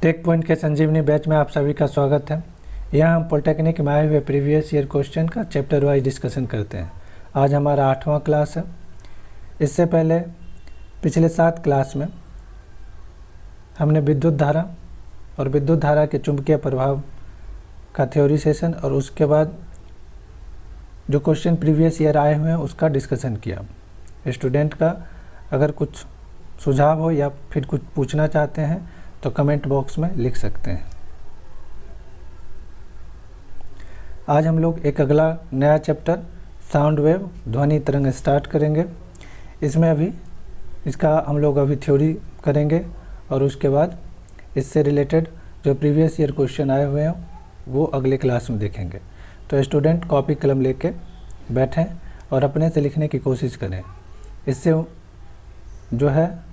Take point के संजीवनी batch में आप सभी का स्वागत है। यहाँ हम पॉलिटेक्निक में आए हुए प्रीवियस ईयर क्वेश्चन का चैप्टर वाइज डिस्कशन करते हैं। आज हमारा 8वां क्लास है। इससे पहले पिछले 7 क्लास में हमने विद्युत धारा और विद्युत धारा के चुंबकीय प्रभाव का थ्योरी सेशन और उसके बाद जो क्वेश्चन प्रीवियस ईयर आए हुए हैं उसका डिस्कशन किया। स्टूडेंट का अगर कुछ सुझाव हो या फिर कुछ पूछना चाहते हैं तो कमेंट बॉक्स में लिख सकते हैं। आज हम लोग एक अगला नया चैप्टर साउंड वेव ध्वनि तरंग स्टार्ट करेंगे। इसमें अभी इसका हम लोग अभी थ्योरी करेंगे और उसके बाद इससे रिलेटेड जो प्रीवियस ईयर क्वेश्चन आए हुए हैं वो अगले क्लास में देखेंगे। तो स्टूडेंट कॉपी कलम लेके बैठें और अपने से लिखने की कोशिश करें। इससे जो है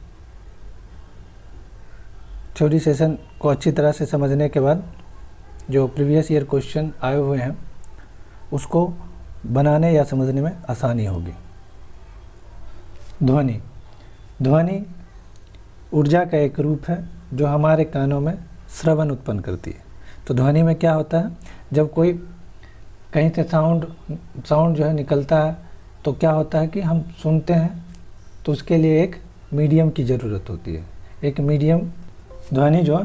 थ्योरी सेशन को अच्छी तरह से समझने के बाद जो प्रीवियस ईयर क्वेश्चन आए हुए हैं उसको बनाने या समझने में आसानी होगी। ध्वनि ऊर्जा का एक रूप है जो हमारे कानों में श्रवण उत्पन्न करती है। तो ध्वनि में क्या होता है, जब कोई कहीं से साउंड जो है निकलता है तो क्या होता है कि हम सुनते हैं, तो उसके लिए एक मीडियम की ज़रूरत होती है। एक मीडियम ध्वनि जो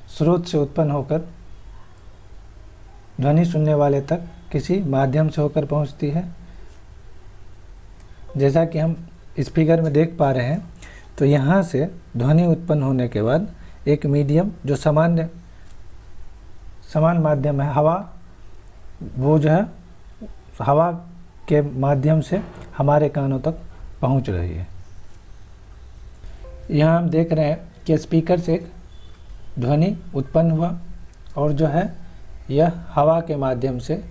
स्रोत से उत्पन्न होकर ध्वनि सुनने वाले तक किसी माध्यम से होकर पहुंचती है। जैसा कि हम इस फिगर में देख पा रहे हैं, तो यहाँ से ध्वनि उत्पन्न होने के बाद एक मीडियम जो समान माध्यम है हवा, वो जो है हवा के माध्यम से हमारे कानों तक पहुंच रही है। यहाँ हम देख रहे हैं कि स्पीकर से एक ध्वनि उत्पन्न हुआ और जो है यह हवा के माध्यम से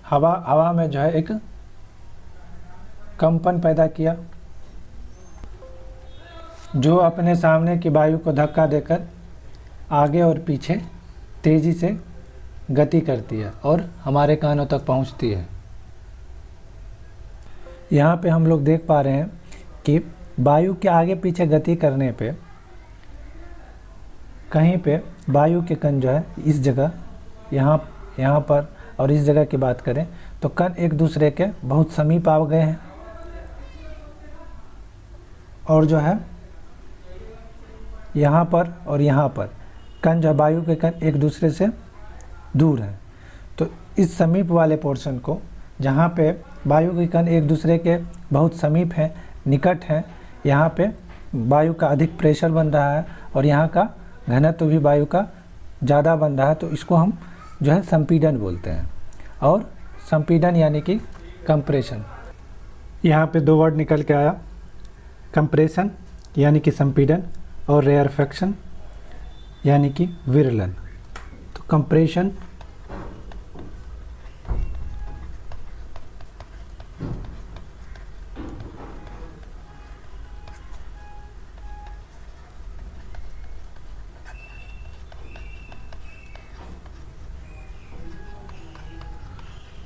हवा में जो है एक कंपन पैदा किया जो अपने सामने की वायु को धक्का देकर आगे और पीछे तेज़ी से गति करती है और हमारे कानों तक पहुंचती है। यहाँ पे हम लोग देख पा रहे हैं कि वायु के आगे पीछे गति करने पे कहीं पे वायु के कण जो है इस जगह यहाँ पर और इस जगह की बात करें तो कण एक दूसरे के बहुत समीप आ गए हैं और जो है यहाँ पर और यहाँ पर कण जो वायु के कण एक दूसरे से दूर हैं। तो इस समीप वाले पोर्शन को, जहाँ पे वायु के कण एक दूसरे के बहुत समीप हैं, निकट हैं, यहाँ पे वायु का अधिक प्रेशर बन रहा है और यहाँ का घनत्व भी वायु का ज़्यादा बन रहा है, तो इसको हम जो है संपीड़न बोलते हैं। और संपीड़न यानी कि कंप्रेशन, यहाँ पे 2 वर्ड निकल के आया, कंप्रेशन यानी कि संपीड़न और रेयरफेक्शन यानी कि विरलन। तो कंप्रेशन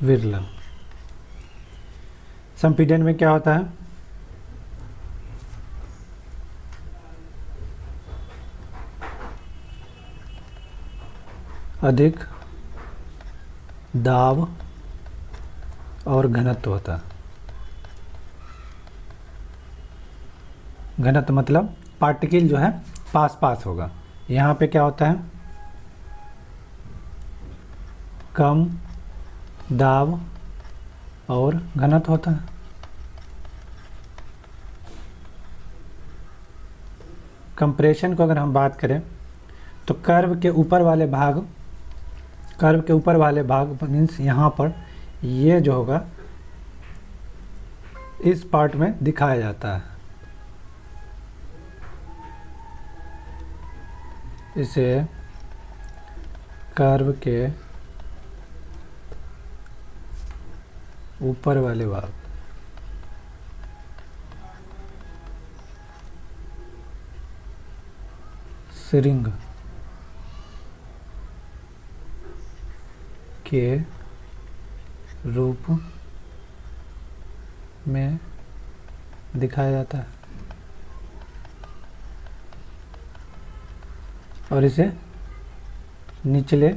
विरलन। संपीड़न में क्या होता है, अधिक दाब और घनत्व होता है। घनत्व मतलब पार्टिकल जो है पास होगा। यहाँ पे क्या होता है, कम दाब और घनत्व होता है। कंप्रेशन को अगर हम बात करें तो कर्व के ऊपर वाले भाग मीन्स यहाँ पर ये जो होगा इस पार्ट में दिखाया जाता है। इसे कर्व के ऊपर वाले भाग सिरिंग के रूप में दिखाया जाता है। और इसे निचले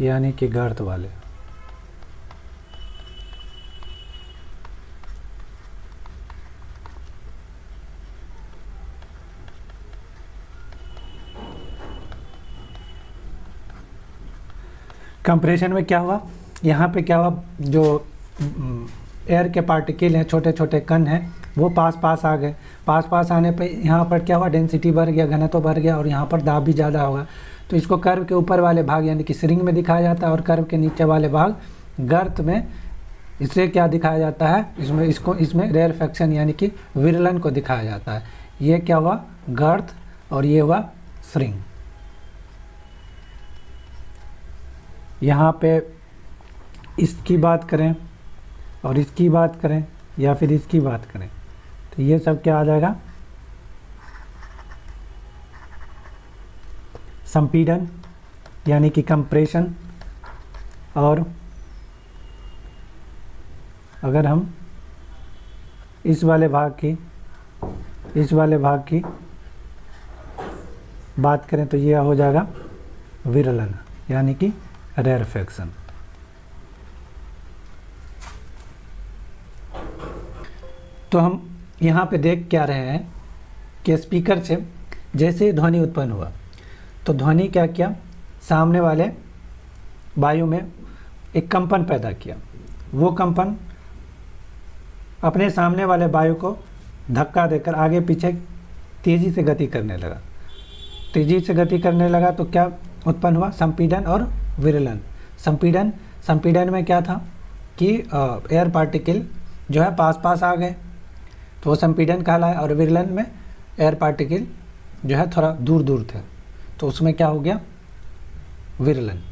यानी कि गर्त वाले। कंप्रेशन में क्या हुआ, यहाँ पे क्या हुआ, जो एयर के पार्टिकल हैं, छोटे छोटे कण हैं, वो पास पास आ गए। पास पास आने पे यहाँ पर क्या हुआ, डेंसिटी बढ़ गया, घनत्व बढ़ गया, और यहाँ पर दाब भी ज़्यादा होगा। तो इसको कर्व के ऊपर वाले भाग यानी कि श्रिंग में दिखाया जाता है, और कर्व के नीचे वाले भाग गर्त में, इसे क्या दिखाया जाता है, इसमें रेयरफैक्शन यानी कि विरलन को दिखाया जाता है। ये क्या हुआ, गर्त, और ये हुआ श्रिंग। यहाँ पे इसकी बात करें और इसकी बात करें या फिर इसकी बात करें, तो ये सब क्या आ जाएगा, संपीड़न यानी कि कंप्रेशन। और अगर हम इस वाले भाग की बात करें तो ये हो जाएगा विरलन यानी कि रेयरफैक्शन। तो हम यहाँ पे देख क्या रहे हैं कि स्पीकर से जैसे ही ध्वनि उत्पन्न हुआ तो ध्वनि क्या किया, सामने वाले वायु में एक कंपन पैदा किया। वो कंपन अपने सामने वाले वायु को धक्का देकर आगे पीछे तेज़ी से गति करने लगा। तेज़ी से गति करने लगा तो क्या उत्पन्न हुआ, संपीड़न और विरलन। संपीड़न में क्या था कि एयर पार्टिकल जो है पास पास आ गए, तो वो संपीड़न कहलाया। और विरलन में एयर पार्टिकल जो है थोड़ा दूर दूर थे, तो उसमें क्या हो गया, विरलन।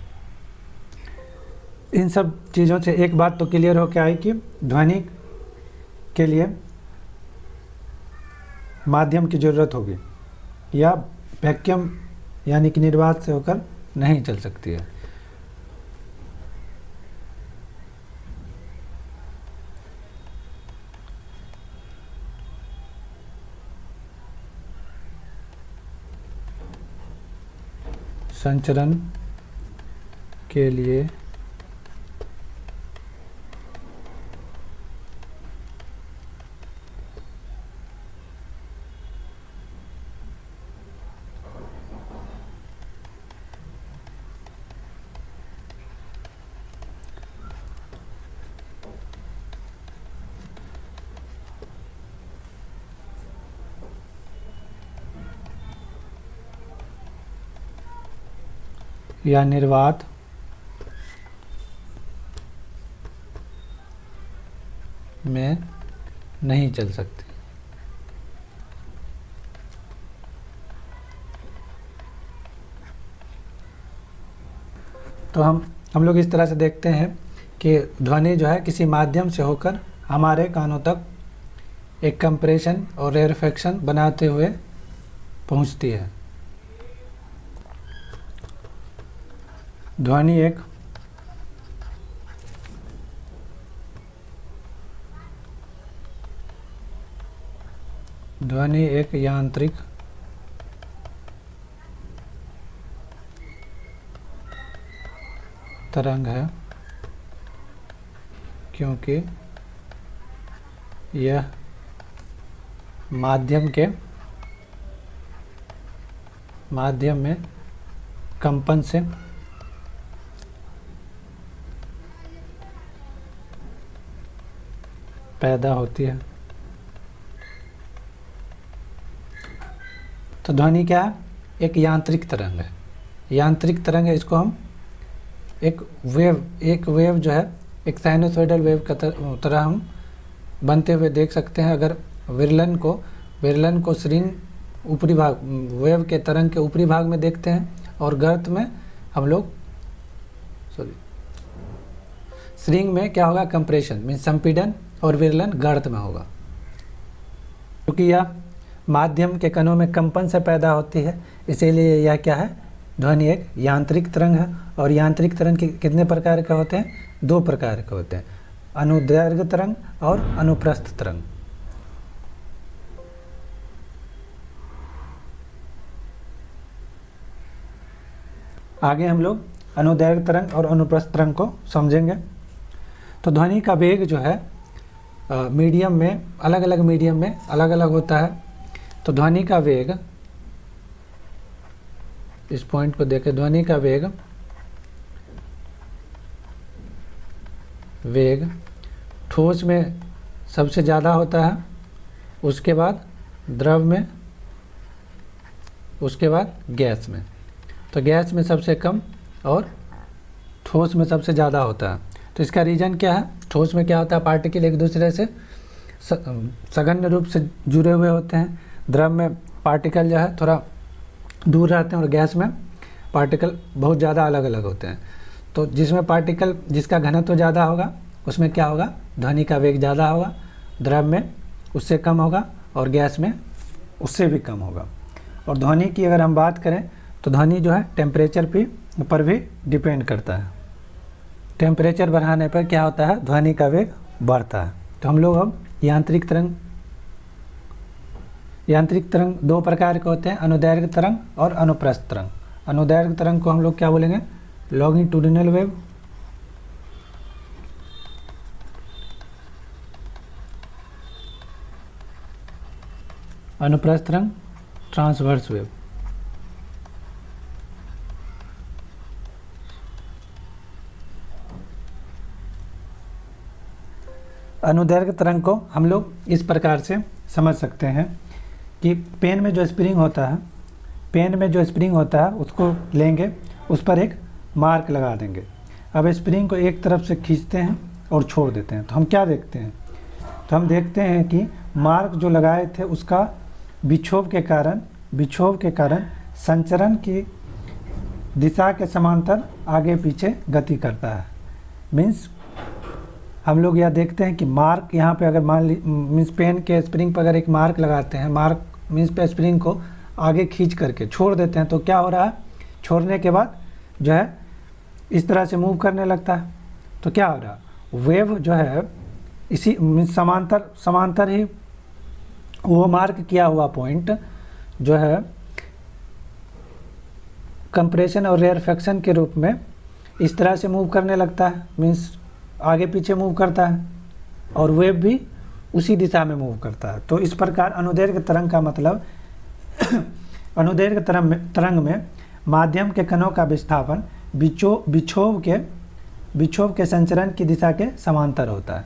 इन सब चीज़ों से एक बात तो क्लियर हो के आई कि ध्वनि के लिए माध्यम की ज़रूरत होगी, या वैक्यूम यानी कि निर्वात से होकर नहीं चल सकती है। संचरण के लिए या निर्वात में नहीं चल सकती। तो हम लोग इस तरह से देखते हैं कि ध्वनि जो है किसी माध्यम से होकर हमारे कानों तक एक कंप्रेशन और रेयरफैक्शन बनाते हुए पहुंचती है। ध्वनि एक यांत्रिक तरंग है, क्योंकि यह माध्यम में कंपन से पैदा होती है। तो ध्वनि क्या है, एक यांत्रिक तरंग है। यांत्रिक तरंग है, इसको हम एक वेव जो है एक साइनोसॉइडल वेव का तरह हम बनते हुए देख सकते हैं। अगर विरलन को श्रिंग ऊपरी भाग, वेव के तरंग के ऊपरी भाग में देखते हैं, और गर्त में हम लोग श्रिंग में क्या होगा, कंप्रेशन मीन्स संपीड़न, और विरलन गर्त में होगा। क्योंकि यह माध्यम के कणों में कंपन से पैदा होती है, इसीलिए यह क्या है, ध्वनि एक यांत्रिक तरंग है। और यांत्रिक तरंग कितने प्रकार के होते हैं, 2 प्रकार के होते हैं, अनुदैर्घ्य तरंग और अनुप्रस्थ तरंग। आगे हम लोग अनुदैर्घ्य तरंग और अनुप्रस्थ तरंग को समझेंगे। तो ध्वनि का वेग जो है मीडियम में, अलग अलग मीडियम में अलग अलग होता है। तो ध्वनि का वेग, इस पॉइंट को देखें, ध्वनि का वेग ठोस में सबसे ज़्यादा होता है, उसके बाद द्रव में, उसके बाद गैस में। तो गैस में सबसे कम और ठोस में सबसे ज़्यादा होता है। तो इसका रीज़न क्या है? ठोस में क्या होता है, पार्टिकल एक दूसरे से सघन रूप से जुड़े हुए होते हैं। द्रव में पार्टिकल जो है थोड़ा दूर रहते हैं और गैस में पार्टिकल बहुत ज़्यादा अलग अलग होते हैं। तो जिसमें पार्टिकल, जिसका घनत्व ज़्यादा होगा उसमें क्या होगा, ध्वनि का वेग ज़्यादा होगा, द्रव में उससे कम होगा और गैस में उससे भी कम होगा। और ध्वनि की अगर हम बात करें तो ध्वनि जो है टेम्परेचर पर भी डिपेंड करता है। टेम्परेचर बढ़ाने पर क्या होता है, ध्वनि का वेग बढ़ता है। तो हम लोग अब यांत्रिक तरंग दो प्रकार के होते हैं, अनुदैर्घ्य तरंग और अनुप्रस्थ तरंग। अनुदैर्घ्य तरंग को हम लोग क्या बोलेंगे, लॉन्गिट्यूडिनल वेव। अनुप्रस्थ तरंग ट्रांसवर्स वेव। अनुदैर्घ्य तरंग को हम लोग इस प्रकार से समझ सकते हैं कि पेन में जो स्प्रिंग होता है उसको लेंगे, उस पर एक मार्क लगा देंगे। अब स्प्रिंग को एक तरफ से खींचते हैं और छोड़ देते हैं, तो हम क्या देखते हैं, तो हम देखते हैं कि मार्क जो लगाए थे उसका विक्षोभ के कारण संचरण की दिशा के समांतर आगे पीछे गति करता है। मीन्स हम लोग यह देखते हैं कि मार्क यहाँ पे अगर मीन्स पेन के स्प्रिंग पर अगर एक मार्क लगाते हैं, मार्क मीन्स पे स्प्रिंग को आगे खींच करके छोड़ देते हैं, तो क्या हो रहा है, छोड़ने के बाद जो है इस तरह से मूव करने लगता है। तो क्या हो रहा है, वेव जो है इसी मीन्स समांतर ही वो मार्क किया हुआ पॉइंट जो है कंप्रेशन और रेयरफेक्शन के रूप में इस तरह से मूव करने लगता है, मीन्स आगे पीछे मूव करता है और वेव भी उसी दिशा में मूव करता है। तो इस प्रकार अनुदैर्घ्य तरंग का मतलब अनुदैर्घ्य तरंग में माध्यम के कणों का विस्थापन विक्षोभ के संचरण की दिशा के समांतर होता है।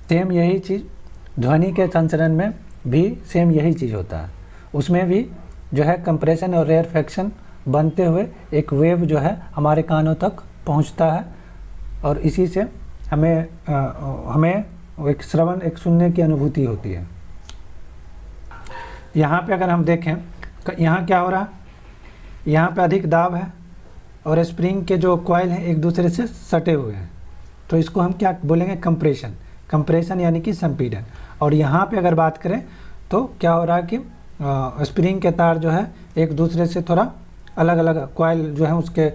सेम यही चीज़ ध्वनि के संचरण में भी सेम यही चीज़ होता है। उसमें भी जो है कंप्रेशन और रेयरफेक्शन बनते हुए एक वेव जो है हमारे कानों तक पहुंचता है और इसी से हमें एक श्रवण, एक सुनने की अनुभूति होती है। यहाँ पे अगर हम देखें, यहाँ क्या हो रहा है, यहाँ पे अधिक दाब है और स्प्रिंग के जो कॉइल हैं एक दूसरे से सटे हुए हैं, तो इसको हम क्या बोलेंगे, कंप्रेशन यानी कि संपीड़न। और यहाँ पे अगर बात करें तो क्या हो रहा है कि स्प्रिंग के तार जो है एक दूसरे से थोड़ा अलग अलग, कॉइल जो है उसके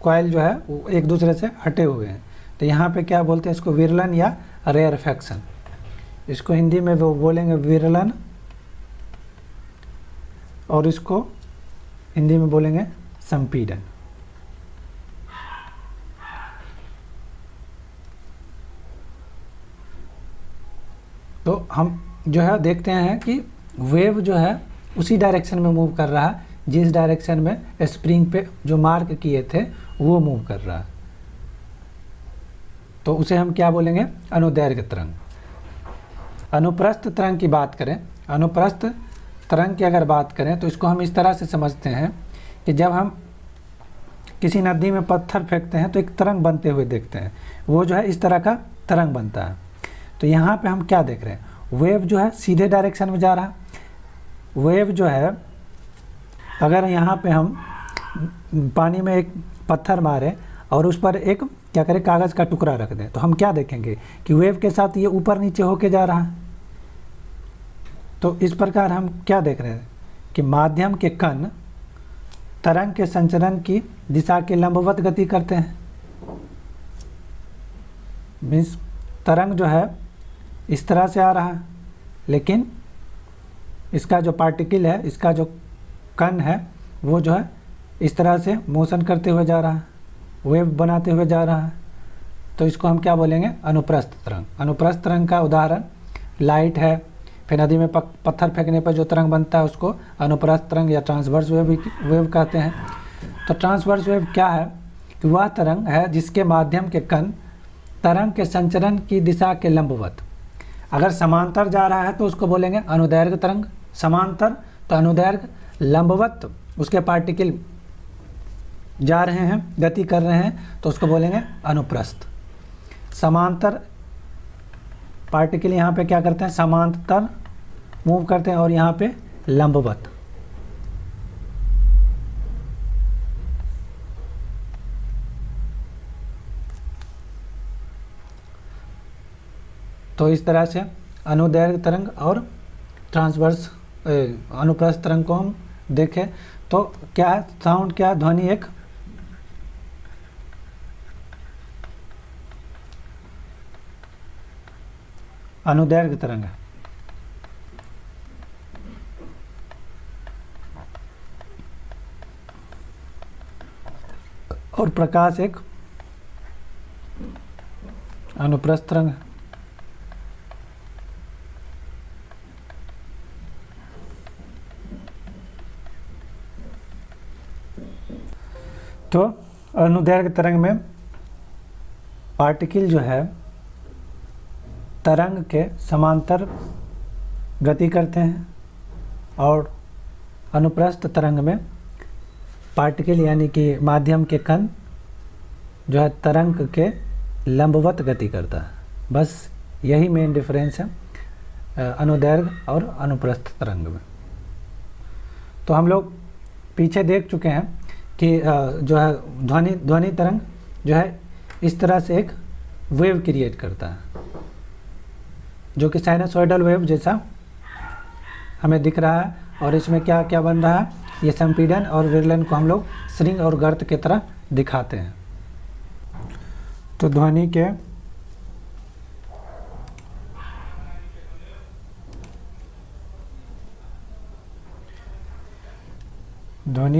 कॉइल जो है वो एक दूसरे से हटे हुए हैं। तो यहाँ पे क्या बोलते हैं इसको, विरलन या रेयरफेक्शन। इसको हिंदी में वो बोलेंगे विरलन और इसको हिंदी में बोलेंगे संपीड़न। तो हम जो है देखते हैं कि वेव जो है उसी डायरेक्शन में मूव कर रहा है जिस डायरेक्शन में स्प्रिंग पे जो मार्क किए थे वो मूव कर रहा है। तो उसे हम क्या बोलेंगे, अनुदैर्घ्य तरंग। अनुप्रस्थ तरंग की बात करें, अनुप्रस्थ तरंग की अगर बात करें तो इसको हम इस तरह से समझते हैं कि जब हम किसी नदी में पत्थर फेंकते हैं तो एक तरंग बनते हुए देखते हैं, वो जो है इस तरह का तरंग बनता है। तो यहाँ पे हम क्या देख रहे हैं, वेव जो है सीधे डायरेक्शन में जा रहा है। वेव जो है अगर यहाँ पे हम पानी में एक पत्थर मारे और उस पर एक क्या करें, कागज़ का टुकड़ा रख दें, तो हम क्या देखेंगे कि वेव के साथ ये ऊपर नीचे होके जा रहा है। तो इस प्रकार हम क्या देख रहे हैं कि माध्यम के कण तरंग के संचरण की दिशा के लंबवत गति करते हैं। मीन्स तरंग जो है इस तरह से आ रहा है, लेकिन इसका जो पार्टिकल है, इसका जो कण है वो जो है इस तरह से मोशन करते हुए जा रहा है, वेव बनाते हुए जा रहा है, तो इसको हम क्या बोलेंगे? अनुप्रस्थ तरंग। अनुप्रस्थ तरंग का उदाहरण लाइट है, फिर नदी में पत्थर फेंकने पर जो तरंग बनता है उसको अनुप्रस्थ तरंग या ट्रांसवर्स वेव कहते हैं। तो ट्रांसवर्स वेव क्या है कि वह तरंग है जिसके माध्यम के कण तरंग के संचरण की दिशा के लंबवत, अगर समांतर जा रहा है तो उसको बोलेंगे अनुदैर्घ्य तरंग, समांतर तो अनुदैर्घ्य, लंबवत उसके पार्टिकल जा रहे हैं, गति कर रहे हैं तो उसको बोलेंगे अनुप्रस्थ। समांतर पार्टिकल यहाँ पे क्या करते हैं? समांतर मूव करते हैं, और यहाँ पे लंबवत। तो इस तरह से अनुदैर्घ्य तरंग और ट्रांसवर्स अनुप्रस्थ तरंग को हम देखें तो क्या है? साउंड क्या है? ध्वनि एक अनुदैर्घ्य तरंग है, और प्रकाश एक अनुप्रस्थ तरंग है। तो अनुदैर्घ्य तरंग में पार्टिकल जो है तरंग के समांतर गति करते हैं, और अनुप्रस्थ तरंग में पार्टिकल यानी कि माध्यम के कण जो है तरंग के लंबवत गति करता है। बस यही मेन डिफरेंस है अनुदैर्घ्य और अनुप्रस्थ तरंग में। तो हम लोग पीछे देख चुके हैं कि जो है ध्वनि तरंग जो है इस तरह से एक वेव क्रिएट करता है, जो कि साइनसॉइडल वेव जैसा हमें दिख रहा है। और इसमें क्या क्या बन रहा है? ये संपीड़न और विरलन को हम लोग श्रृंग और गर्त की तरह दिखाते हैं। तो ध्वनि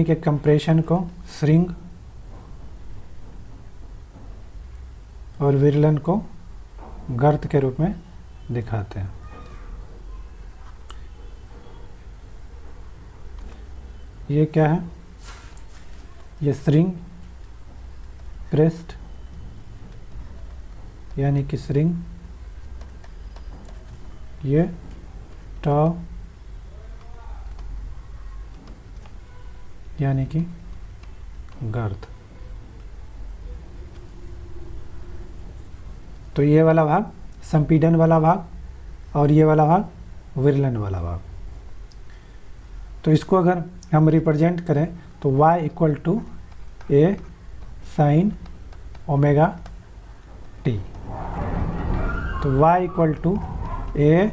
के कंप्रेशन को श्रृंग और विरलन को गर्त के रूप में दिखाते हैं। ये क्या है? ये श्रृंग क्रेस्ट यानी कि श्रृंग, ये टॉ यानी कि गर्त। तो ये वाला भाग संपीड़न वाला भाग, और ये वाला भाग विरलन वाला भाग। तो इसको अगर हम रिप्रेजेंट करें तो y equal to a sine omega t. तो y equal to a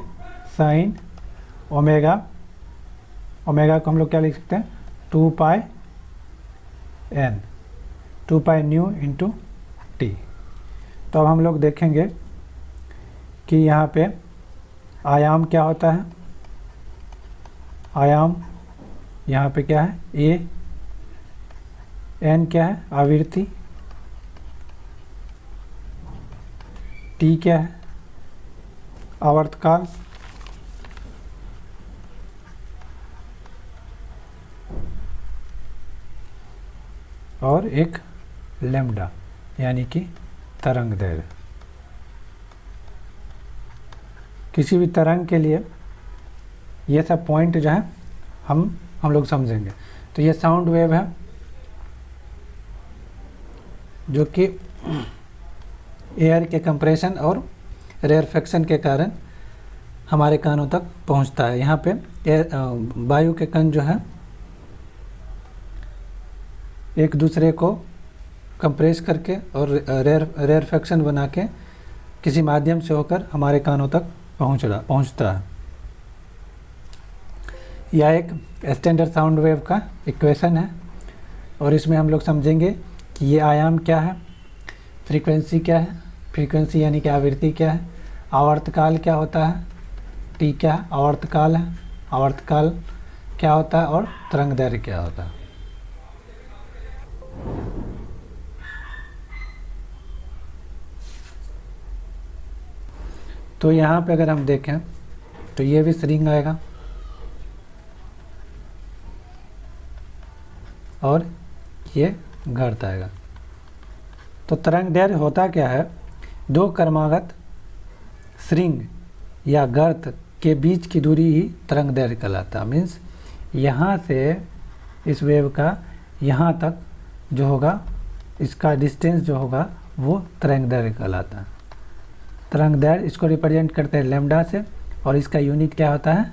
sine omega, omega को हम लोग क्या लिख सकते हैं? 2 pi n, 2 pi nu into t. तो अब हम लोग देखेंगे कि यहाँ पे आयाम क्या होता है। आयाम यहाँ पे क्या है? ए, एन क्या है? आवृत्ति, टी क्या है? आवर्तकाल, और एक लैम्डा यानी कि तरंग दैर्घ्य। किसी भी तरंग के लिए ये सब पॉइंट जो है हम लोग समझेंगे। तो ये साउंड वेव है जो कि एयर के कंप्रेशन और रेयरफेक्शन के कारण हमारे कानों तक पहुंचता है। यहाँ पे वायु के कण जो है एक दूसरे को कंप्रेस करके और रेयरफेक्शन बना के किसी माध्यम से होकर हमारे कानों तक पहुंचता है। यह एक स्टैंडर्ड साउंड वेव का इक्वेशन है, और इसमें हम लोग समझेंगे कि ये आयाम क्या है, फ्रीक्वेंसी क्या है, फ्रीक्वेंसी यानी कि आवृत्ति क्या है, आवर्तकाल क्या होता है, टी क्या है, आवर्तकाल है, आवर्तकाल क्या होता है, और तरंग दैर्घ्य क्या होता है। तो यहाँ पे अगर हम देखें तो ये भी स्ट्रिंग आएगा और ये गर्त आएगा। तो तरंगदैर्घ्य होता क्या है, दो क्रमागत स्ट्रिंग या गर्त के बीच की दूरी ही तरंगदैर्घ्य कहलाता है। मीन्स यहाँ से इस वेव का यहाँ तक जो होगा, इसका डिस्टेंस जो होगा वो तरंगदैर्घ्य कहलाता है। तरंगदैर्घ्य इसको रिप्रेजेंट करते हैं लैम्डा से, और इसका यूनिट क्या होता है,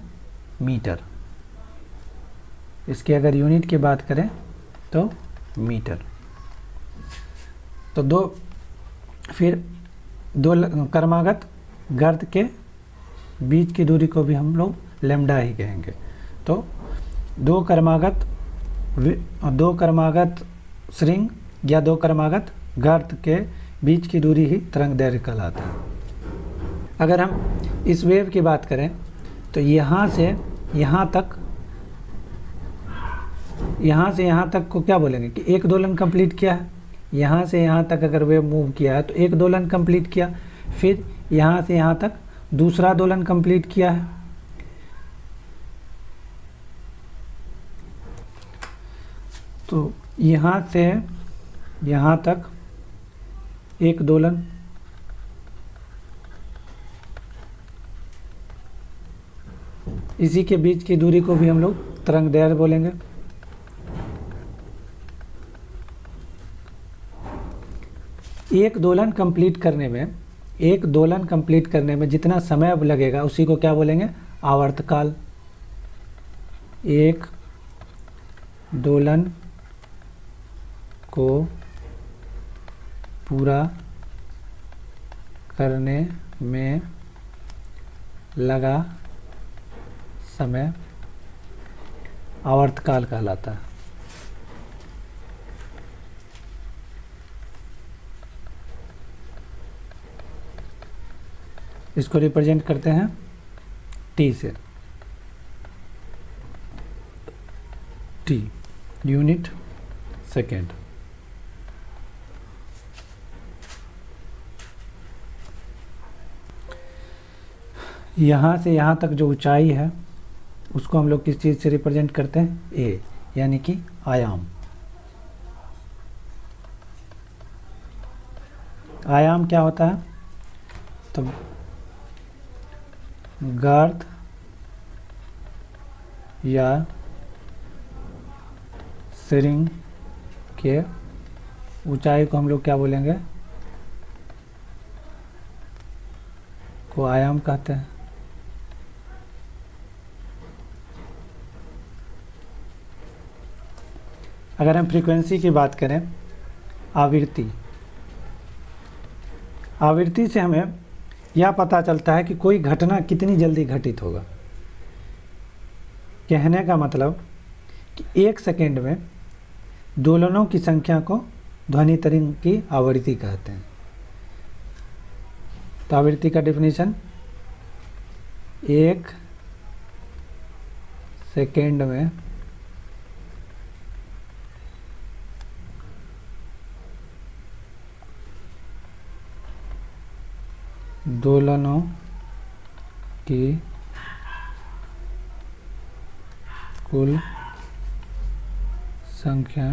मीटर। इसकी अगर यूनिट की बात करें तो मीटर। तो दो क्रमागत गर्त के बीच की दूरी को भी हम लोग लैम्डा ही कहेंगे। तो दो क्रमागत स्ट्रिंग या दो क्रमागत गर्त के बीच की दूरी ही तरंगदैर्घ्य कहलाता है। अगर हम इस वेव की बात करें तो यहाँ से यहाँ तक को क्या बोलेंगे कि एक दोलन कंप्लीट किया है। यहाँ से यहाँ तक अगर वेव मूव किया है तो एक दोलन कंप्लीट किया, फिर यहाँ से यहाँ तक दूसरा दोलन कंप्लीट किया है। तो यहाँ से यहाँ तक एक दोलन, इसी के बीच की दूरी को भी हम लोग तरंगदैर्घ्य बोलेंगे। एक दोलन कंप्लीट करने में जितना समय अब लगेगा उसी को क्या बोलेंगे, आवर्तकाल। एक दोलन को पूरा करने में लगा समय आवर्तकाल कहलाता है। इसको रिप्रेजेंट करते हैं टी से। T unit second. यहाँ से यहाँ तक जो ऊंचाई है उसको हम लोग किस चीज़ से रिप्रेजेंट करते हैं, ए, यानी कि आयाम। आयाम क्या होता है, तो गर्त या स्ट्रिंग के ऊंचाई को हम लोग क्या बोलेंगे, को आयाम कहते हैं। अगर हम फ्रीक्वेंसी की बात करें, आवृत्ति से हमें यह पता चलता है कि कोई घटना कितनी जल्दी घटित होगा। कहने का मतलब कि एक सेकेंड में दोलनों की संख्या को ध्वनि तरंग की आवृत्ति कहते हैं। तो आवृत्ति का डेफिनेशन, एक सेकेंड में दोलनों की कुल संख्या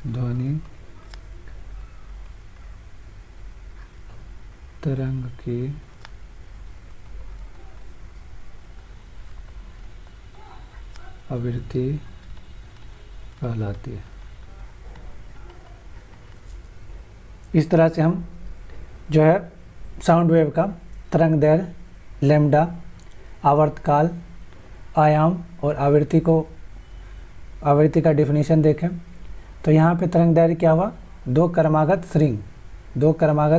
ध्वनि तरंग की आवृत्ति कहलाती है। इस तरह से हम जो है साउंड वेव का तरंगदैर्घ्य, लैम्डा, आवर्तकाल, आयाम और आवृत्ति का डेफिनेशन देखें। तो यहाँ पे तरंगदैर्घ्य क्या हुआ, दो क्रमागत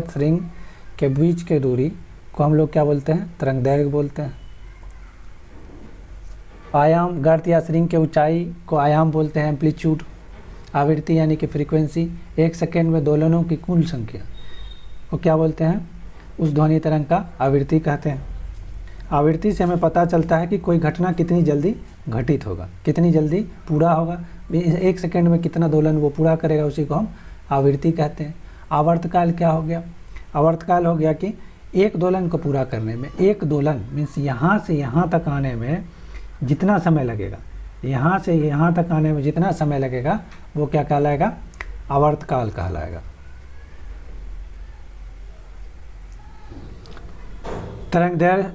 स्ट्रिंग के बीच के दूरी को हम लोग क्या बोलते हैं, तरंगदैर्घ्य बोलते हैं। आयाम, गर्त या स्ट्रिंग के ऊंचाई को आयाम बोलते हैं, एम्पलीट्यूड। आवृत्ति यानी कि फ्रीक्वेंसी, एक सेकेंड में दोलनों की कुल संख्या को क्या बोलते हैं, उस ध्वनि तरंग का आवृत्ति कहते हैं। आवृत्ति से हमें पता चलता है कि कोई घटना कितनी जल्दी घटित होगा, कितनी जल्दी पूरा होगा, 1 सेकेंड में कितना दोलन वो पूरा करेगा, उसी को हम आवृत्ति कहते हैं। आवर्तकाल क्या हो गया? आवर्तकाल हो गया कि एक दोलन को पूरा करने में, एक दोलन मीन्स यहाँ से यहाँ तक आने में जितना समय लगेगा, यहाँ से यहाँ तक आने में जितना समय लगेगा वो क्या कहलाएगा? आवर्तकाल कहलाएगा। तरंग दैर्घ्य,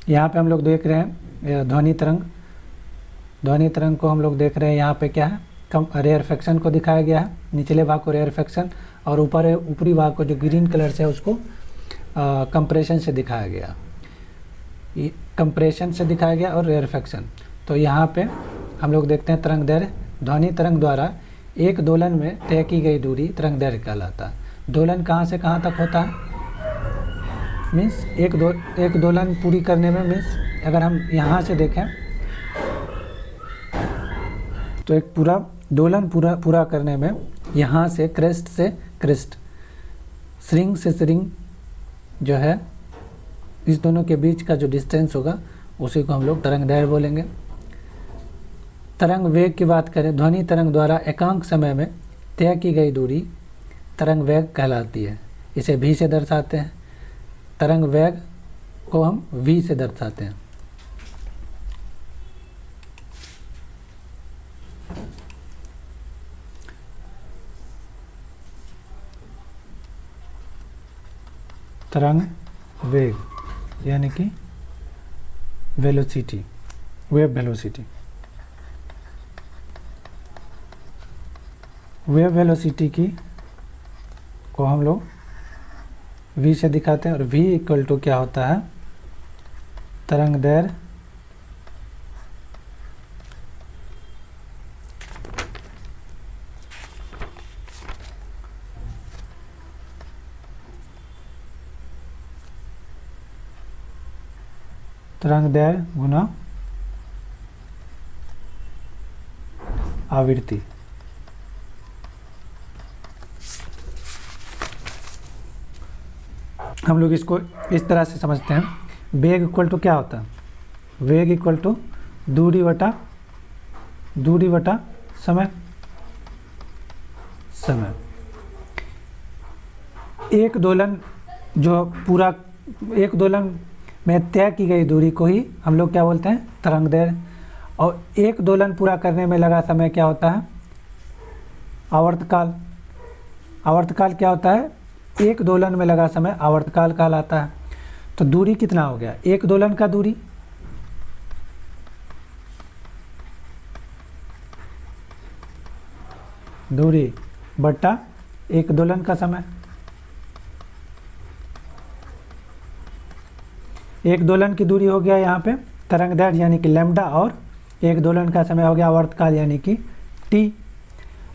यहाँ पे हम लोग देख रहे हैं ध्वनि तरंग। ध्वनि तरंग को हम लोग देख रहे हैं, यहाँ पे क्या है? कम रेयरफेक्शन को दिखाया गया है। निचले भाग को रेयरफेक्शन और ऊपरी भाग को जो ग्रीन कलर से है उसको कंप्रेशन से दिखाया गया। कंप्रेशन से दिखाया गया और रेयरफेक्शन। तो यहाँ पे हम लोग देखते हैं तरंग दैर्घ्य। ध्वनि तरंग द्वारा एक दोलन में तय की गई दूरी तरंग दैर्घ्य कहलाता है। दोलन कहाँ से कहाँ तक होता है? मीन्स एक दोलन पूरी करने में, मीन्स अगर हम यहाँ से देखें तो एक पूरा दोलन पूरा करने में यहाँ से क्रेस्ट, श्रिंग से श्रिंग जो है, इस दोनों के बीच का जो डिस्टेंस होगा उसी को हम लोग तरंग दैर्घ्य बोलेंगे। तरंग वेग की बात करें, ध्वनि तरंग द्वारा एकांक समय में तय की गई दूरी तरंग वेग कहलाती है। इसे v से दर्शाते हैं। तरंग वेग को हम v से दर्शाते हैं। तरंग वेग यानी कि velocity, wave velocity. Wave velocity की को हम लोग v से दिखाते हैं और v इक्वल टू क्या होता है? तरंग दैर्घ्य गुना आवृत्ति। हम लोग इसको इस तरह से समझते हैं, वेग इक्वल टू क्या होता है? वेग इक्वल टू दूरी बटा समय। एक दोलन जो पूरा, एक दोलन में तय की गई दूरी को ही हम लोग क्या बोलते हैं? तरंग दैर्घ्य। और एक दोलन पूरा करने में लगा समय क्या होता है? आवर्तकाल। आवर्तकाल क्या होता है? एक दोलन में लगा समय आवर्तकाल कहलाता है। तो दूरी कितना हो गया? एक दोलन का दूरी बट्टा एक दोलन का समय। एक दोलन की दूरी हो गया यहाँ पे तरंग दैर्घ्य यानी कि लैम्डा, और एक दोलन का समय हो गया आवर्तकाल यानी कि टी।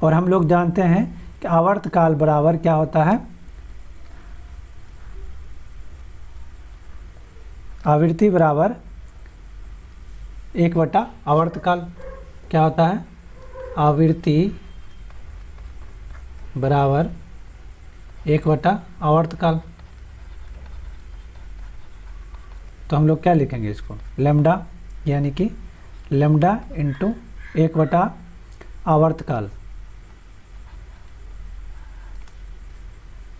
और हम लोग जानते हैं कि आवर्तकाल बराबर क्या होता है? आवृत्ति बराबर 1/, आवर्तकाल क्या होता है? आवृत्ति बराबर 1/, आवर्तकाल। तो हम लोग क्या लिखेंगे इसको? लैम्डा यानी कि लैम्डा इंटू 1/, आवर्तकाल।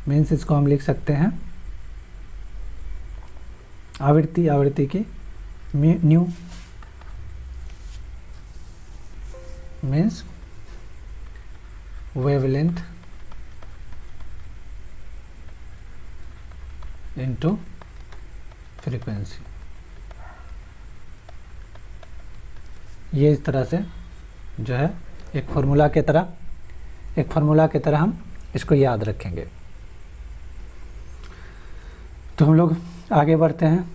मीन्स इसको हम लिख सकते हैं आवृत्ति की new means wavelength into frequency. ये इस तरह से जो है एक फार्मूला के तरह हम इसको याद रखेंगे। तो हम लोग आगे बढ़ते हैं।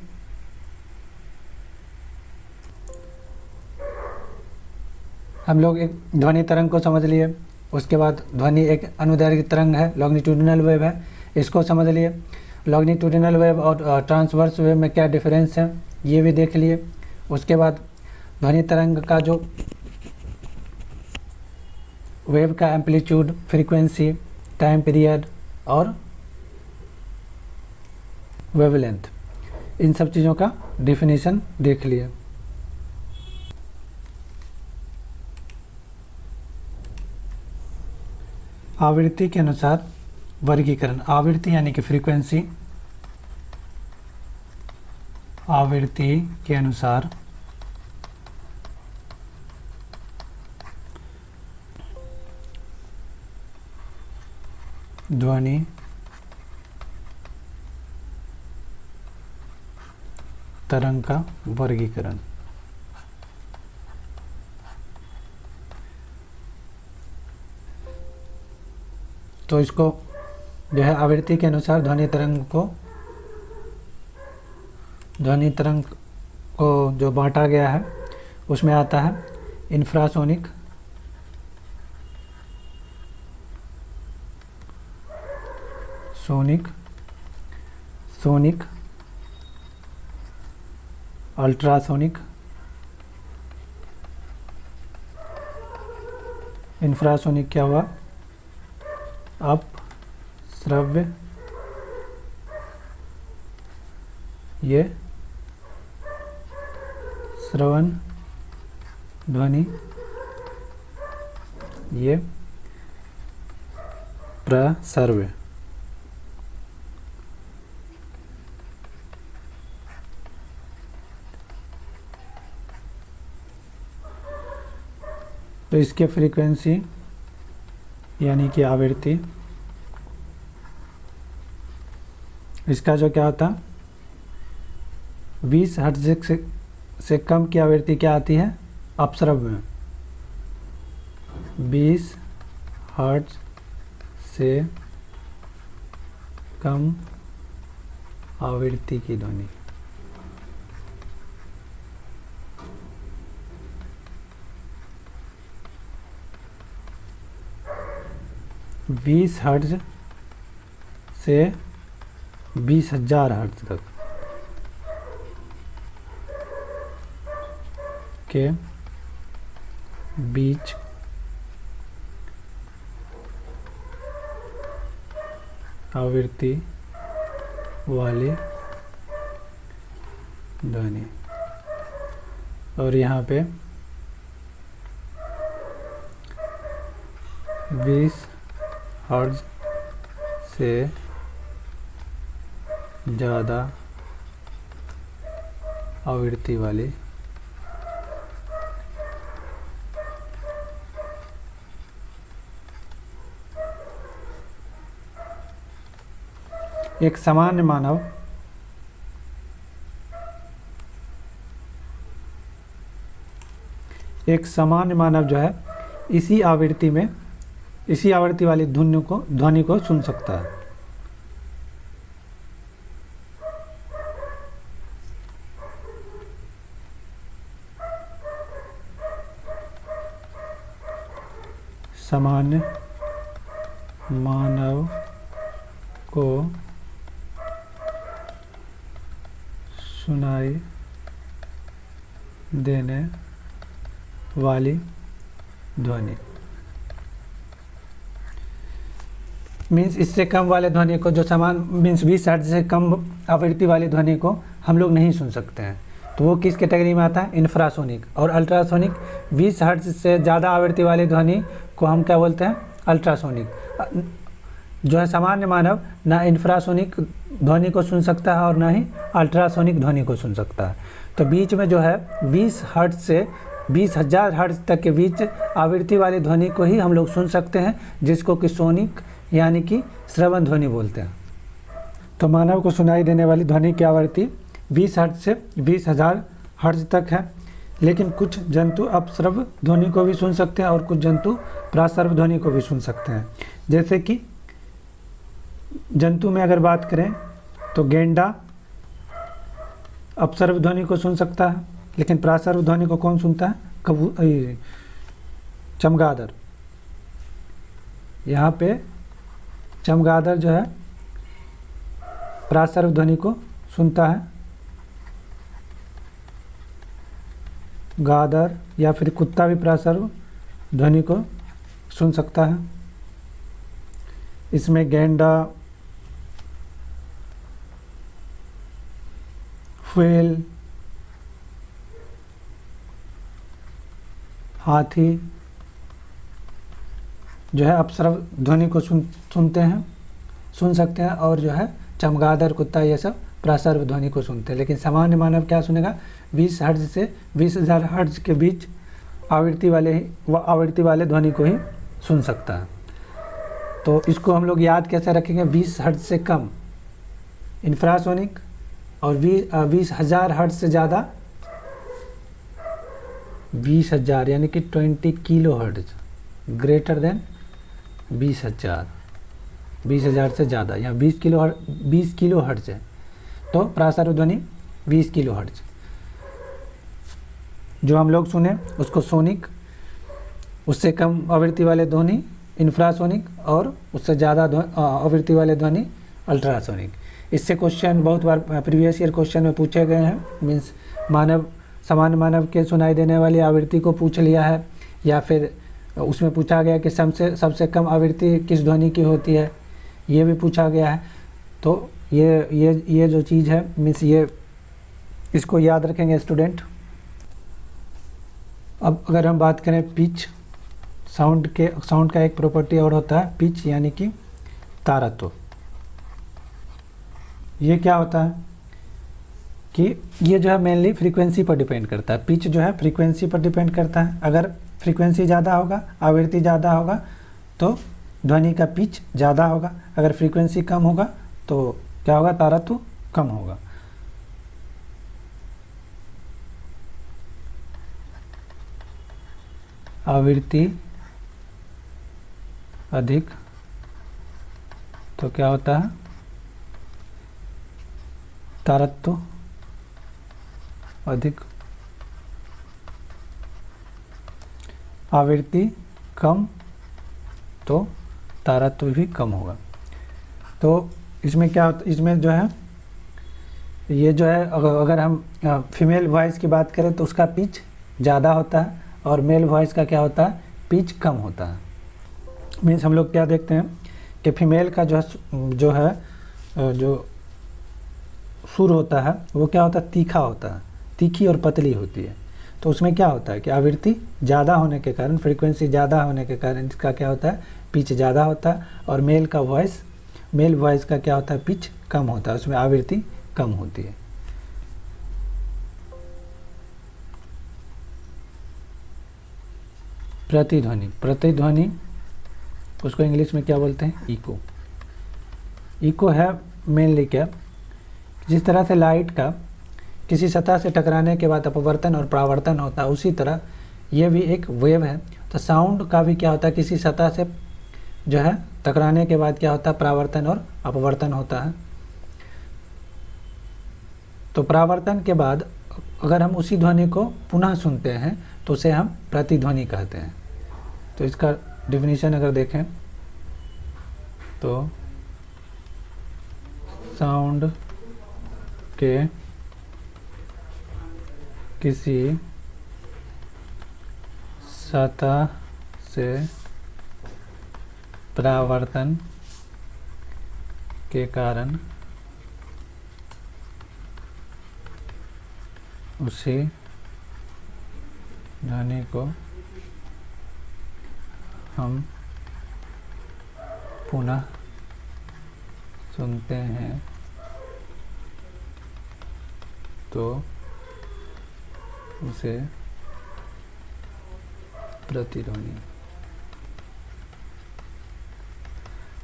हम लोग एक ध्वनि तरंग को समझ लिए, उसके बाद ध्वनि एक अनुदैर्घ्य तरंग है, लॉन्गिट्यूडिनल वेव है, इसको समझ लिए। लॉन्गिट्यूडिनल वेव और ट्रांसवर्स वेव में क्या डिफरेंस है ये भी देख लिए। उसके बाद ध्वनि तरंग का जो वेव का एम्पलीट्यूड, फ्रीक्वेंसी, टाइम पीरियड और वेवलेंथ, इन सब चीज़ों का डिफिनीशन देख लिए। आवृत्ति के अनुसार वर्गीकरण। आवृत्ति यानी कि फ्रीक्वेंसी, आवृत्ति के अनुसार ध्वनि तरंग का वर्गीकरण। तो इसको जो है आवृत्ति के अनुसार ध्वनि तरंग को जो बांटा गया है उसमें आता है इंफ्रासोनिक, सोनिक, अल्ट्रासोनिक, इंफ्रासोनिक क्या हुआ, अपश्रव्य, ये श्रवण ध्वनि, ये प्रसर्व्य। तो इसके फ्रीक्वेंसी यानी कि आवृत्ति, इसका जो क्या होता 20 हर्ट्ज से कम की आवृत्ति क्या आती है, अपश्रव्य में। 20 हर्ट्ज से कम आवृत्ति की ध्वनि। बीस हर्ट्ज से 20,000 हर्ट्ज तक के बीच आवृत्ति वाली ध्वनि। और यहाँ पे 20 हर्ट्ज से ज़्यादा आवृत्ति वाली एक सामान्य मानव जो है इसी आवृत्ति वाली ध्वनि को सुन सकता है। सामान्य मानव को सुनाई देने वाली ध्वनि मीन्स इससे कम वाले ध्वनि को जो समान मीन्स 20 हर्ट्ज से कम आवृत्ति वाली ध्वनि को हम लोग नहीं सुन सकते हैं। तो वो किस कैटेगरी में आता है, इंफ्रासोनिक। और अल्ट्रासोनिक 20 हर्ट्ज से ज़्यादा आवृत्ति वाली ध्वनि को हम क्या बोलते हैं, अल्ट्रासोनिक। जो है सामान्य मानव ना इंफ्रासोनिक ध्वनि को सुन सकता है और ना ही अल्ट्रासोनिक ध्वनि को सुन सकता है। तो बीच में जो है 20 हर्ट्ज से 20,000 हर्ट्ज तक के बीच आवृत्ति वाली ध्वनि को ही हम लोग सुन सकते हैं, जिसको कि सोनिक यानी कि श्रवण ध्वनि बोलते हैं। तो मानव को सुनाई देने वाली ध्वनि की आवृत्ति 20 हर्ट्ज से 20,000 हर्ट्ज तक है। लेकिन कुछ जंतु अपश्रव्य ध्वनि को भी सुन सकते हैं और कुछ जंतु प्राश्रव्य ध्वनि को भी सुन सकते हैं। जैसे कि जंतु में अगर बात करें तो गेंडा अपश्रव्य ध्वनि को सुन सकता है, लेकिन प्राश्रव्य ध्वनि को कौन सुनता है, चमगादड़। यहाँ पे चमगादड़ जो है प्राश्रव्य ध्वनि को सुनता है। गादर या फिर कुत्ता भी प्राश्रव्य ध्वनि को सुन सकता है। इसमें गेंडा, व्हेल, हाथी, जो है अपस्रव ध्वनि को सुन सकते हैं, और जो है चमगादड़, कुत्ता, ये सब प्रसर्व ध्वनि को सुनते हैं। लेकिन सामान्य मानव क्या सुनेगा, 20 हर्ट्ज से 20,000 हर्ट्ज के बीच आवृत्ति वाले ध्वनि को ही सुन सकता है। तो इसको हम लोग याद कैसे रखेंगे, 20 हर्ट्ज से कम इंफ्रासोनिक, और 20,000 हर्ट्ज से ज़्यादा 20,000 यानी कि 20 किलो हर्ट्ज, ग्रेटर देन 20,000 से ज़्यादा, या 20 किलो हर्ट्ज है तो प्रसर्व ध्वनि 20 किलो हर्ट्ज। जो हम लोग सुने उसको सोनिक, उससे कम आवृत्ति वाले ध्वनि इंफ्रासोनिक, और उससे ज़्यादा आवृत्ति वाले ध्वनि अल्ट्रासोनिक। इससे क्वेश्चन बहुत बार प्रीवियस ईयर क्वेश्चन में पूछे गए हैं। मीन्स सामान्य मानव के सुनाई देने वाली आवृत्ति को पूछ लिया है, या फिर उसमें पूछा गया कि सबसे कम आवृत्ति किस ध्वनि की होती है, ये भी पूछा गया है। तो ये जो चीज़ है, मीन्स ये इसको याद रखेंगे स्टूडेंट। अब अगर हम बात करें पिच, साउंड का एक प्रॉपर्टी और होता है पिच, यानी कि तारत्व। ये क्या होता है कि ये जो है मेनली फ्रीक्वेंसी पर डिपेंड करता है। पिच जो है फ्रीक्वेंसी पर डिपेंड करता है। अगर फ्रीक्वेंसी ज़्यादा होगा, आवृत्ति ज़्यादा होगा तो ध्वनि का पिच ज़्यादा होगा। अगर फ्रीक्वेंसी कम होगा तो क्या होगा, तारत्व कम होगा। आवृत्ति अधिक तो क्या होता है, तारत्व अधिक। आवृत्ति कम तो तारत्व भी कम होगा। तो इसमें क्या होता, इसमें जो है ये जो है अगर हम फीमेल वॉइस की बात करें तो उसका पिच ज़्यादा होता है, और मेल वॉइस का क्या होता है, पिच कम होता है। मीन्स हम लोग क्या देखते हैं कि फीमेल का जो सुर होता है वो क्या होता है, तीखा होता है, तीखी और पतली होती है। तो उसमें क्या होता है कि आवृत्ति ज़्यादा होने के कारण, फ्रीक्वेंसी ज़्यादा होने के कारण इसका क्या होता है, पिच ज़्यादा होता है। और मेल वॉइस का क्या होता है, पिच कम होता है, उसमें आवृत्ति कम होती है। प्रतिध्वनि उसको इंग्लिश में क्या बोलते हैं, इको है मेनली क्या, जिस तरह से लाइट का किसी सतह से टकराने के बाद अपवर्तन और परावर्तन होता है, उसी तरह ये भी एक वेव है। तो साउंड का भी क्या होता है, किसी सतह से जो है टकराने के बाद क्या होता है, परावर्तन और अपवर्तन होता है। तो परावर्तन के बाद अगर हम उसी ध्वनि को पुनः सुनते हैं तो उसे हम प्रतिध्वनि कहते हैं। तो इसका डेफिनेशन अगर देखें तो साउंड के किसी सतह से परावर्तन के कारण उसी ध्वनि को हम पुनः सुनते हैं तो उसे प्रतिध्वनि।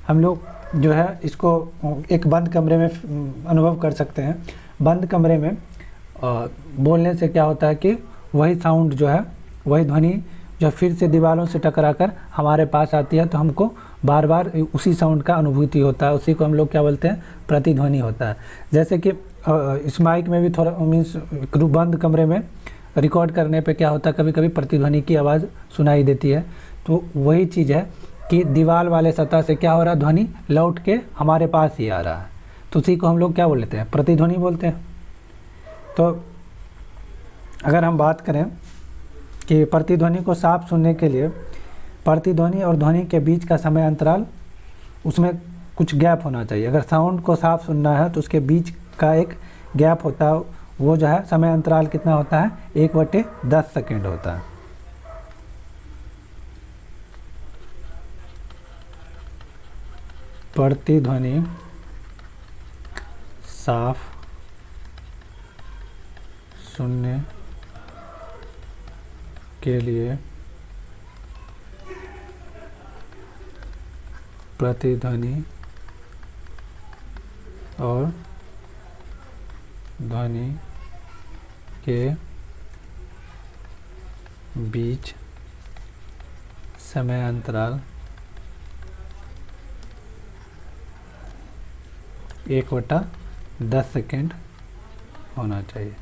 हम लोग जो है इसको एक बंद कमरे में अनुभव कर सकते हैं। बंद कमरे में बोलने से क्या होता है कि वही साउंड जो है, वही ध्वनि जो फिर से दीवारों से टकराकर हमारे पास आती है, तो हमको बार बार उसी साउंड का अनुभूति होता है। उसी को हम लोग क्या बोलते हैं, प्रतिध्वनि होता है। जैसे कि इस माइक में भी थोड़ा मीन्स बंद कमरे में रिकॉर्ड करने पे क्या होता है, कभी कभी प्रतिध्वनि की आवाज़ सुनाई देती है। तो वही चीज़ है कि दीवार वाले सतह से क्या हो रहा है, ध्वनि लौट के हमारे पास ही आ रहा है, तो उसी को हम लोग क्या बोलते हैं, प्रतिध्वनि बोलते हैं। तो अगर हम बात करें कि प्रतिध्वनि को साफ सुनने के लिए प्रतिध्वनि और ध्वनि के बीच का समय अंतराल, उसमें कुछ गैप होना चाहिए। अगर साउंड को साफ सुनना है तो उसके बीच का एक गैप होता है, वो जो है समय अंतराल कितना होता है, 1/10 सेकेंड होता है। प्रतिध्वनि साफ सुनने के लिए प्रतिध्वनि और ध्वनि के बीच समय अंतराल 1/10 सेकेंड होना चाहिए।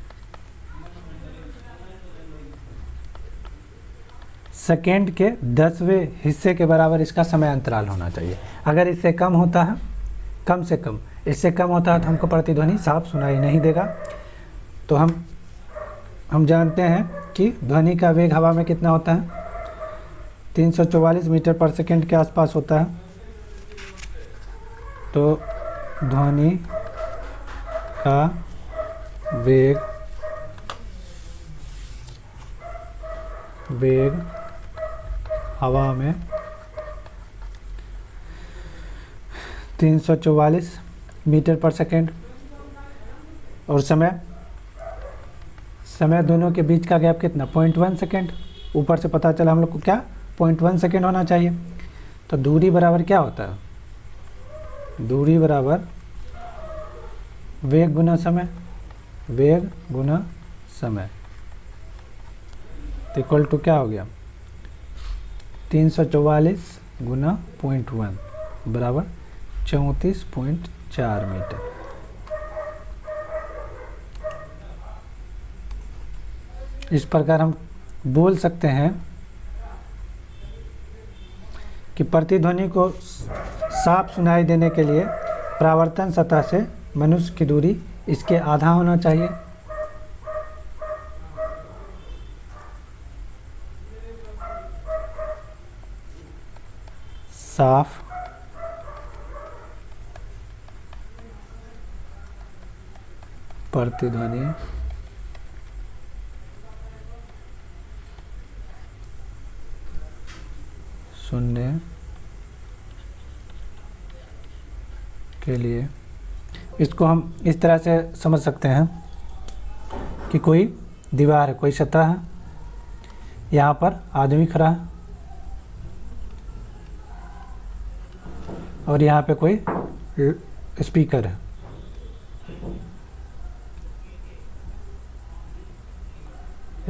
सेकेंड के 10वें हिस्से के बराबर इसका समय अंतराल होना चाहिए। अगर इससे कम होता है, कम से कम इससे कम होता है तो हमको प्रतिध्वनि साफ सुनाई नहीं देगा। तो हम जानते हैं कि ध्वनि का वेग हवा में कितना होता है, 344 मीटर पर सेकेंड के आसपास होता है। तो ध्वनि का वेग हवा में 344 मीटर पर सेकेंड और समय दोनों के बीच का गैप कितना, 0.1 सेकेंड। ऊपर से पता चला हम लोग को क्या 0.1 सेकेंड होना चाहिए। तो दूरी बराबर क्या होता है, दूरी बराबर वेग गुना समय, वेग गुना समय। तो इक्वल टू क्या हो गया, 344 गुना 0.1 बराबर 34.4 मीटर। इस प्रकार हम बोल सकते हैं कि प्रतिध्वनि को साफ सुनाई देने के लिए परावर्तन सतह से मनुष्य की दूरी इसके आधा होना चाहिए। साफ प्रतिध्वनि सुनने के लिए, इसको हम इस तरह से समझ सकते हैं कि कोई दीवार है, कोई सतह है, यहाँ पर आदमी खड़ा है और यहाँ पे कोई स्पीकर है।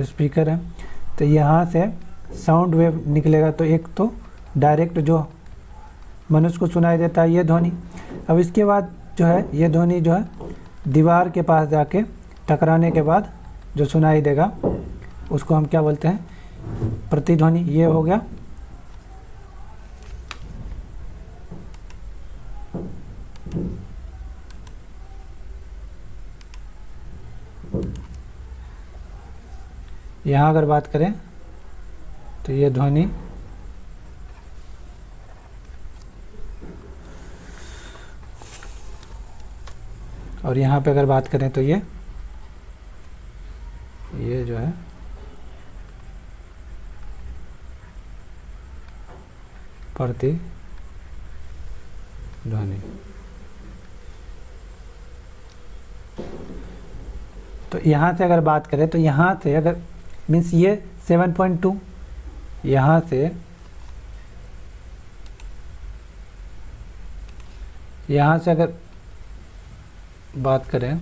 स्पीकर है तो यहाँ से साउंड वेव निकलेगा। तो एक तो डायरेक्ट जो मनुष्य को सुनाई देता है ये ध्वनि। अब इसके बाद जो है ये ध्वनि जो है दीवार के पास जाके टकराने के बाद जो सुनाई देगा उसको हम क्या बोलते हैं, प्रतिध्वनि। ये हो गया। यहाँ अगर बात करें तो ये ध्वनि और यहाँ पे अगर बात करें तो ये जो है प्रतिध्वनि। तो यहाँ से अगर बात करें तो यहाँ से अगर मीन्स ये 7.2, यहाँ से अगर बात करें,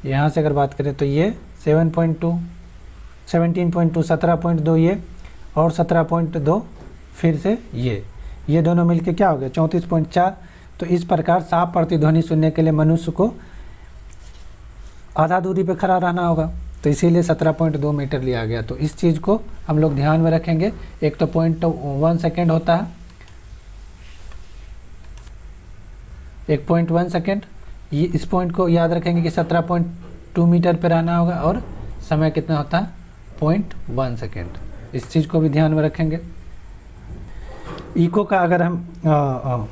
यहाँ से अगर बात करें तो ये 7.2, 17.2, 17.2 ये और 17.2 फिर से ये दोनों मिलके क्या हो गया 34.4। तो इस प्रकार साफ प्रतिध्वनि सुनने के लिए मनुष्य को आधा दूरी पे खड़ा रहना होगा। तो इसीलिए 17.2 मीटर लिया गया। तो इस चीज़ को हम लोग ध्यान में रखेंगे। एक तो 0.1 सेकेंड होता है, 1.1 सेकेंड, ये इस पॉइंट को याद रखेंगे कि 17.2 मीटर पे रहना होगा और समय कितना होता है 0.1 सेकेंड। इस चीज़ को भी ध्यान में रखेंगे। इको का अगर हम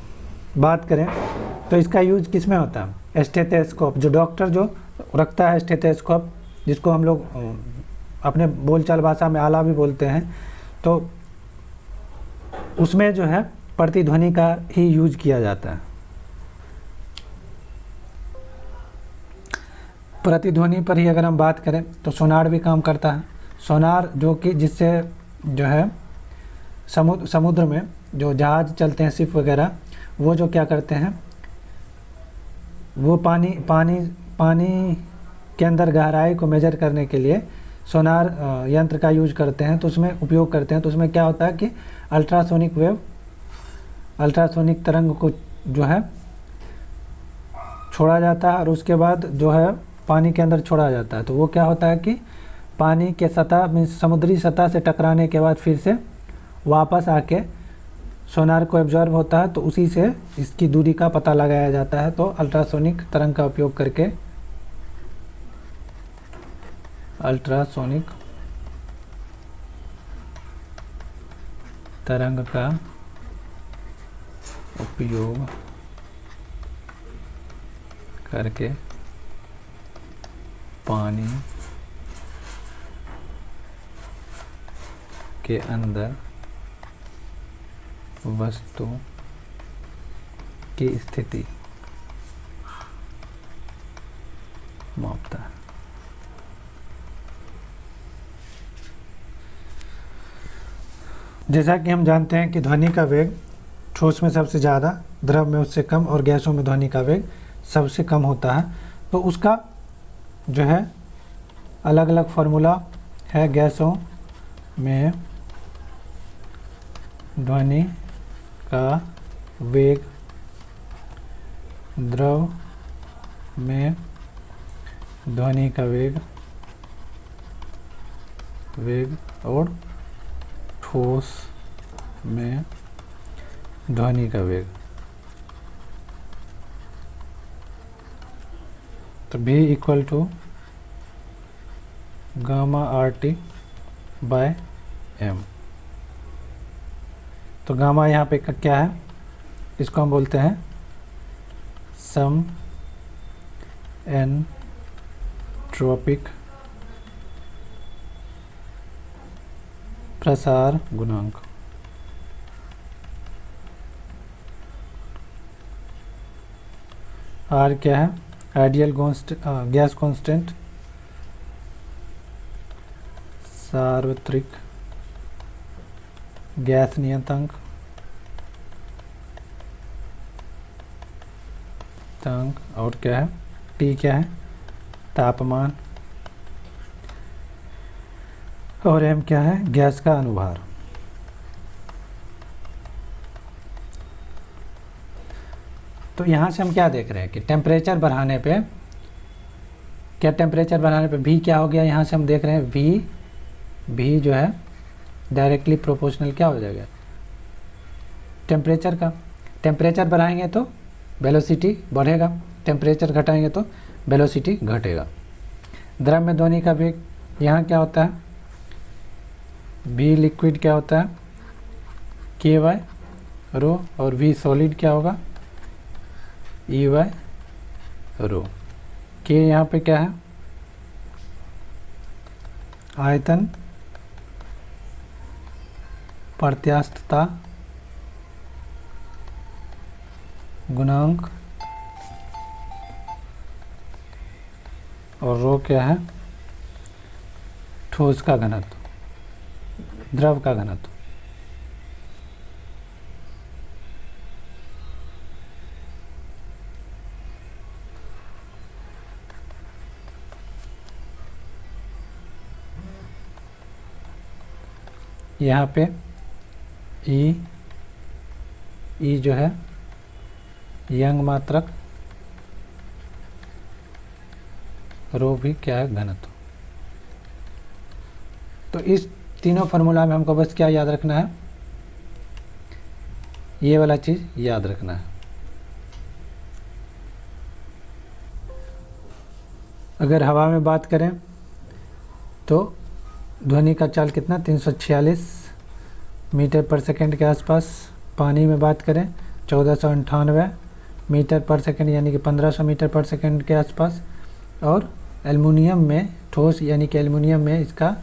बात करें तो इसका यूज किस में होता है, स्टेथोस्कोप। जो डॉक्टर जो रखता है स्टेथोस्कोप, जिसको हम लोग अपने बोलचाल भाषा में आला भी बोलते हैं, तो उसमें जो है प्रतिध्वनि का ही यूज किया जाता है। प्रतिध्वनि पर ही अगर हम बात करें तो सोनार भी काम करता है। सोनार जो कि जिससे जो है समुद्र में जो जहाज़ चलते हैं, शिप वगैरह, वो जो क्या करते हैं, वो पानी के अंदर गहराई को मेजर करने के लिए सोनार यंत्र का यूज करते हैं, तो उसमें उपयोग करते हैं। तो उसमें क्या होता है कि अल्ट्रासोनिक तरंग को जो है छोड़ा जाता है और उसके बाद जो है पानी के अंदर छोड़ा जाता है। तो वो क्या होता है कि पानी के सतह, समुद्री सतह से टकराने के बाद फिर से वापस आके सोनार को एब्जॉर्ब होता है, तो उसी से इसकी दूरी का पता लगाया जाता है। तो अल्ट्रासोनिक तरंग का उपयोग करके अल्ट्रासोनिक तरंग का उपयोग करके पानी के अंदर वस्तु की स्थिति मापता है। जैसा कि हम जानते हैं कि ध्वनि का वेग ठोस में सबसे ज़्यादा, द्रव में उससे कम और गैसों में ध्वनि का वेग सबसे कम होता है। तो उसका जो है अलग अलग फार्मूला है। गैसों में ध्वनि का वेग, द्रव में ध्वनि का वेग और ठोस में ध्वनि का वेग। तो V equal to gamma RT by M। तो गामा यहाँ पे क्या है, इसको हम बोलते हैं सम एनट्रोपिक प्रसार गुणांक। R क्या है, आइडियल गैस कांस्टेंट, सार्वत्रिक गैस नियतांक और क्या है, T क्या है, तापमान, और M क्या है, गैस का अनुभार। तो यहाँ से हम क्या देख रहे हैं कि टेम्परेचर बढ़ाने पे V क्या हो गया, यहाँ से हम देख रहे हैं V जो है डायरेक्टली प्रोपोर्शनल क्या हो जाएगा, टेम्परेचर का। टेम्परेचर बढ़ाएंगे तो वेलोसिटी बढ़ेगा, टेम्परेचर घटाएंगे तो वेलोसिटी घटेगा। द्रव में ध्वनि का वेग, यहाँ क्या होता है, V लिक्विड क्या होता है, K बाय रो, और V सॉलिड क्या होगा, E बाय रो। K यहाँ पे क्या है, आयतन प्रत्यास्थता गुणांक, और रो क्या है, ठोस का घनत्व, द्रव का घनत्व। यहाँ पे ई जो है यंग मात्रक, रो भी क्या है, घनत्व। तो इस तीनों फार्मूला में हमको बस क्या याद रखना है, ये वाला चीज़ याद रखना है। अगर हवा में बात करें तो ध्वनि का चाल कितना, 346 मीटर पर सेकंड के आसपास। पानी में बात करें 1498 मीटर पर सेकंड यानी कि 1500 मीटर पर सेकंड के आसपास। और एल्युमिनियम में, ठोस यानी कि एल्युमिनियम में इसका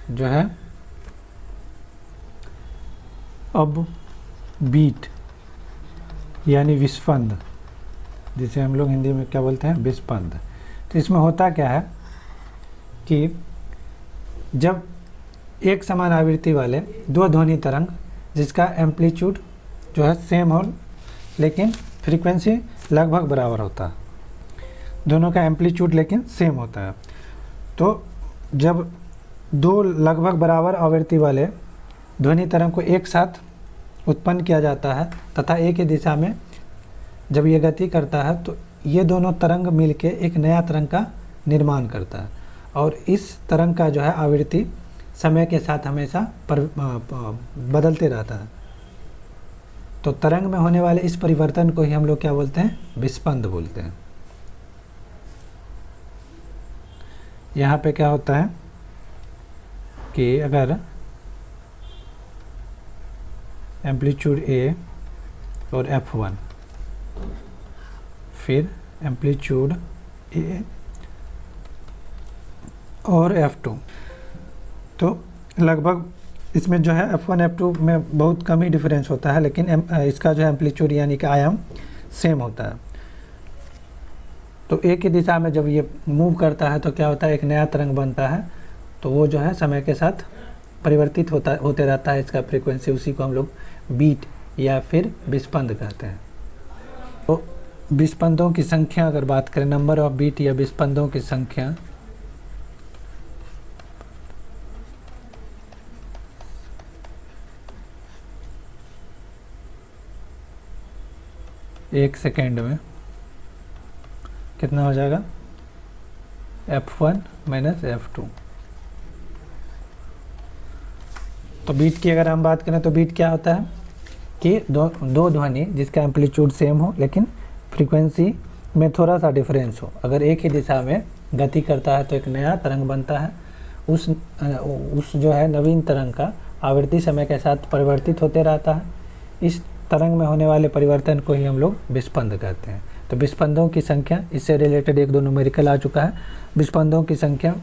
जो है अब बीट यानी विस्पंद, जिसे हम लोग हिंदी में क्या बोलते हैं, विस्पंद। तो इसमें होता क्या है कि जब एक समान आवृत्ति वाले दो ध्वनि तरंग जिसका एम्पलीट्यूड जो है सेम हो लेकिन फ्रीक्वेंसी लगभग बराबर होता है, दोनों का एम्पलीट्यूड लेकिन सेम होता है, तो जब दो लगभग बराबर आवृत्ति वाले ध्वनि तरंग को एक साथ उत्पन्न किया जाता है तथा एक ही दिशा में जब ये गति करता है तो ये दोनों तरंग मिलके एक नया तरंग का निर्माण करता है, और इस तरंग का जो है आवृत्ति समय के साथ हमेशा बदलते रहता है। तो तरंग में होने वाले इस परिवर्तन को ही हम लोग क्या बोलते हैं, विस्पंद बोलते हैं। यहाँ पे क्या होता है कि अगर एम्पलीट्यूड ए और F1 फिर एम्पलीट्यूड ए और F2, तो लगभग इसमें जो है F1 F2 में बहुत कम ही डिफरेंस होता है, लेकिन इसका जो है एम्पलीट्यूड यानी कि आयाम सेम होता है। तो एक ही दिशा में जब ये मूव करता है तो क्या होता है, एक नया तरंग बनता है, तो वो जो है समय के साथ परिवर्तित होते रहता है इसका फ्रीक्वेंसी, उसी को हम लोग बीट या फिर विस्पंद कहते हैं। तो विस्पंदों की संख्या अगर बात करें, नंबर ऑफ बीट या विस्पंदों की संख्या, एक सेकेंड में कितना हो जाएगा, F1 माइनस F2। तो बीट की अगर हम बात करें तो बीट क्या होता है कि दो ध्वनि जिसका एम्पलीट्यूड सेम हो लेकिन फ्रीक्वेंसी में थोड़ा सा डिफरेंस हो, अगर एक ही दिशा में गति करता है तो एक नया तरंग बनता है, उस जो है नवीन तरंग का आवृत्ति समय के साथ परिवर्तित होते रहता है। इस तरंग में होने वाले परिवर्तन को ही हम लोग विस्पंद कहते हैं। तो विस्पंदों की संख्या, इससे रिलेटेड एक दो न्यूमेरिकल आ चुका है। विस्पंदों की संख्या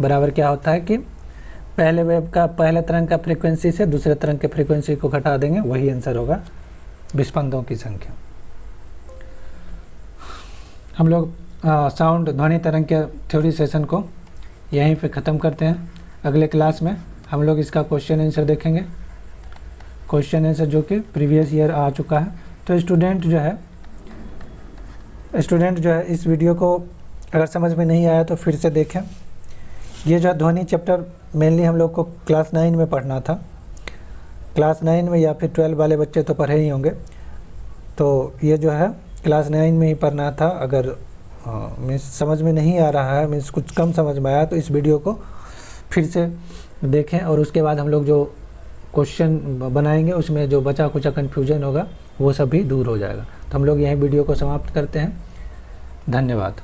बराबर क्या होता है कि पहले वेव का, पहले तरंग का फ्रीक्वेंसी से दूसरे तरंग के फ्रीक्वेंसी को घटा देंगे, वही आंसर होगा विस्पंदों की संख्या। हम लोग साउंड ध्वनि तरंग के थ्योरी सेशन को यहीं पे ख़त्म करते हैं। अगले क्लास में हम लोग इसका क्वेश्चन आंसर देखेंगे, क्वेश्चन आंसर जो कि प्रीवियस ईयर आ चुका है। तो स्टूडेंट जो है इस वीडियो को अगर समझ में नहीं आया तो फिर से देखें। ये जो ध्वनि चैप्टर मेनली हम लोग को क्लास 9 में पढ़ना था, क्लास 9 में या फिर 12 वाले बच्चे तो पढ़े ही होंगे, तो ये जो है क्लास 9 में ही पढ़ना था। अगर मीन्स समझ में नहीं आ रहा है, मीन्स कुछ कम समझ में आया, तो इस वीडियो को फिर से देखें और उसके बाद हम लोग जो क्वेश्चन बनाएंगे उसमें जो बचा कुचा कन्फ्यूजन होगा वो सब भी दूर हो जाएगा। तो हम लोग यहीं वीडियो को समाप्त करते हैं। धन्यवाद।